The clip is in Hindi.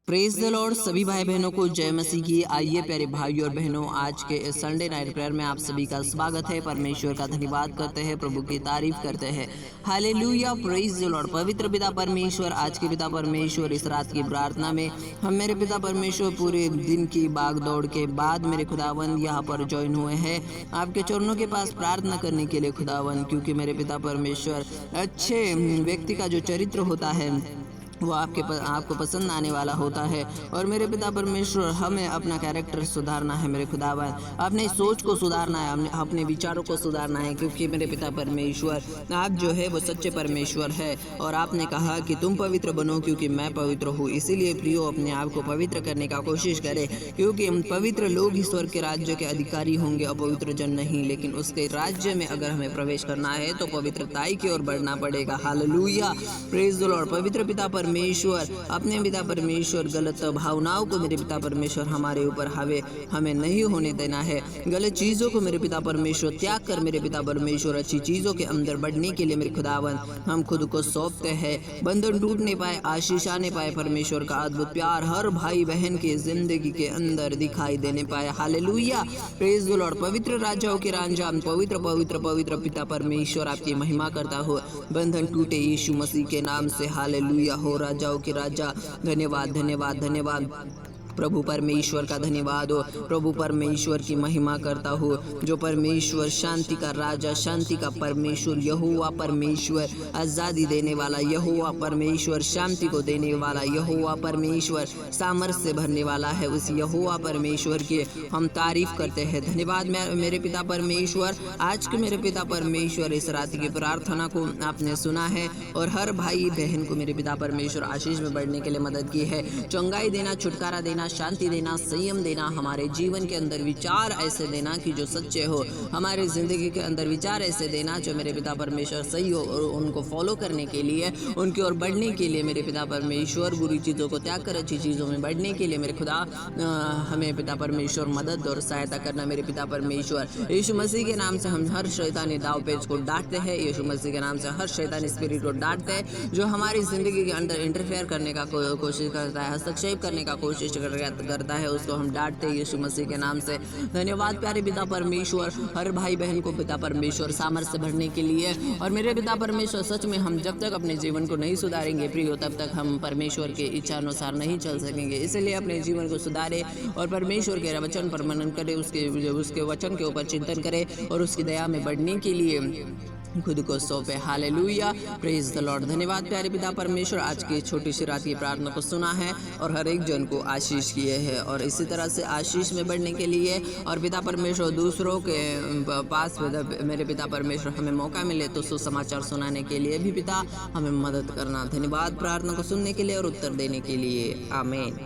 Praise the Lord. सभी भाई बहनों को जय मसीह की। आइए प्यारे भाइयों और बहनों, आज के इस संडे नाइट प्रेयर में आप सभी का स्वागत है। परमेश्वर का धन्यवाद करते हैं, प्रभु की तारीफ करते हैं। Hallelujah, praise the Lord. पवित्र पिता परमेश्वर, आज के पिता परमेश्वर, इस रात की प्रार्थना में हम मेरे पिता परमेश्वर पूरे दिन की भाग दौड़ के बाद मेरे खुदावंद यहाँ पर ज्वाइन हुए हैं आपके चरणों के पास प्रार्थना करने के लिए खुदावंद, क्योंकि मेरे पिता परमेश्वर अच्छे व्यक्ति का जो चरित्र होता है वो आपको पसंद आने वाला होता है। और मेरे पिता परमेश्वर, हमें अपना कैरेक्टर सुधारना है मेरे खुदावन, अपने सोच को सुधारना है, अपने विचारों को सुधारना है, क्योंकि मेरे पिता परमेश्वर आप जो है वो सच्चे परमेश्वर है। और आपने कहा कि तुम पवित्र बनो क्योंकि मैं पवित्र हूँ। इसीलिए प्रियो, अपने आप को पवित्र करने का कोशिश करें, क्योंकि हम पवित्र लोग ईश्वर के राज्य के अधिकारी होंगे, अपवित्र जन नहीं। लेकिन उसके राज्य में अगर हमें प्रवेश करना है तो पवित्रताई की ओर बढ़ना पड़ेगा। Hallelujah, praise the Lord. पवित्र पिता परमेश्वर, अपने पिता परमेश्वर, गलत भावनाओं को मेरे पिता परमेश्वर हमारे ऊपर हमें नहीं होने देना है। गलत चीज़ों को मेरे पिता परमेश्वर त्याग कर मेरे पिता परमेश्वर अच्छी चीज़ों के अंदर बढ़ने के लिए मेरे खुदावन हम खुद को सौंपते हैं। बंधन टूटने पाए, आशीष आने पाए, परमेश्वर का अद्भुत प्यार हर भाई बहन की जिंदगी के अंदर दिखाई देने पाए। Hallelujah, praise the Lord. पवित्र राजाओं के राजा, पवित्र पवित्र पवित्र पिता परमेश्वर, आपकी महिमा करता हो। बंधन टूटे यीशु मसीह के नाम से। हालेलुया हो राजाओं के राजा, धन्यवाद धन्यवाद धन्यवाद। प्रभु परमेश्वर का धन्यवाद हो। प्रभु परमेश्वर की महिमा करता हो, जो परमेश्वर शांति का राजा, शांति का परमेश्वर, यहोवा परमेश्वर, आज़ादी देने वाला, यहोवा परमेश्वर शांति को देने वाला, यहोवा परमेश्वर सामर्थ्य से भरने वाला है। उस यहोवा परमेश्वर की हम तारीफ करते हैं। धन्यवाद मेरे पिता परमेश्वर। आज के मेरे पिता परमेश्वर, इस रात की प्रार्थना को आपने सुना है और हर भाई बहन को मेरे पिता परमेश्वर आशीष में बढ़ने के लिए मदद की है। चंगाई देना, छुटकारा देना, शांति देना, संयम देना, हमारे जीवन के अंदर विचार ऐसे देना कि जो सच्चे हो, हमारे जिंदगी के अंदर विचार ऐसे देना जो मेरे पिता परमेश्वर सही हो, और उनको फॉलो करने के लिए, उनकी ओर बढ़ने के लिए मेरे पिता परमेश्वर बुरी चीज़ों को त्याग कर अच्छी चीज़ों में बढ़ने के लिए मेरे खुदा हमें पिता परमेश्वर मदद और सहायता करना मेरे पिता परमेश्वर। यीशु मसीह के नाम से हम हर शैतानी दाव पेच को डांटते हैं। यीशु मसीह के नाम से हर शैतानी स्पिरिट को डांटते हैं जो हमारी जिंदगी के अंदर इंटरफेयर करने का कोशिश करता है, हस्तक्षेप करने का कोशिश करता है, उसको हम डांटते हैं यीशु मसीह के नाम से। धन्यवाद प्यारे पिता परमेश्वर, हर भाई बहन को पिता परमेश्वर सामर्थ्य से भरने के लिए। और मेरे पिता परमेश्वर, सच में हम जब तक अपने जीवन को नहीं सुधारेंगे प्रियो, तब तक हम परमेश्वर के इच्छा अनुसार नहीं चल सकेंगे। इसलिए अपने जीवन को सुधारे और परमेश्वर के वचन पर मनन करें, उसके वचन के ऊपर चिंतन करें और उसकी दया में बढ़ने के लिए खुद को सौंपे। Hallelujah, praise the Lord. धन्यवाद प्यारे पिता परमेश्वर, आज की छोटी सी रात की प्रार्थना को सुना है और हर एक जन को आशीष किए हैं। और इसी तरह से आशीष में बढ़ने के लिए और पिता परमेश्वर दूसरों के पास मेरे पिता परमेश्वर हमें मौका मिले तो सुसमाचार सुनाने के लिए भी पिता हमें मदद करना। धन्यवाद प्रार्थना को सुनने के लिए और उत्तर देने के लिए। आमीन।